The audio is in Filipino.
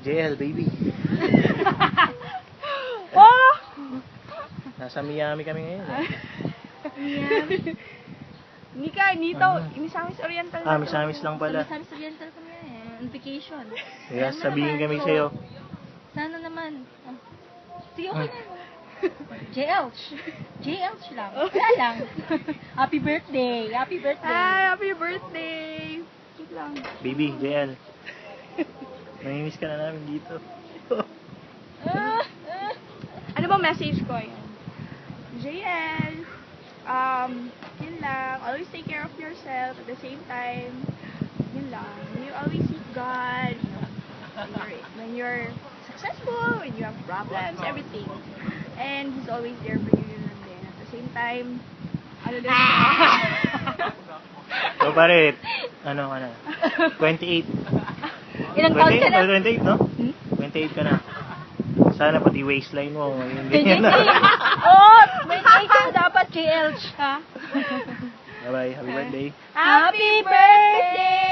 JL, baby. Oh! Nasa Miami kami ngayon. Nika, nito, Misamis Oriental na. Misamis lang pala. Sa Misamis Oriental kami on vacation. Kaya sabihin kami sa'yo. Sana naman. Sige, okay na. JLch. JLch lang. Wala lang. Happy birthday. Happy birthday. Hi, happy birthday. Cute lang. Baby, JL. Namimiss ka na namin dito. Ano ba message ko? Yan. JL, yun lang. Always take care of yourself at the same time. Yun lang. You always seek God. You know, when you're successful, when you have problems, everything. And He's always there for you. And then at the same time, ano din? So, pare, ano ka na? 28. Ilang taon ka na? 28, no? 28 ka na. Sana pati waistline mo. Yung ganyan na. Oh, may ka dapat JLch, ha? Bye-bye. Happy birthday. Happy birthday!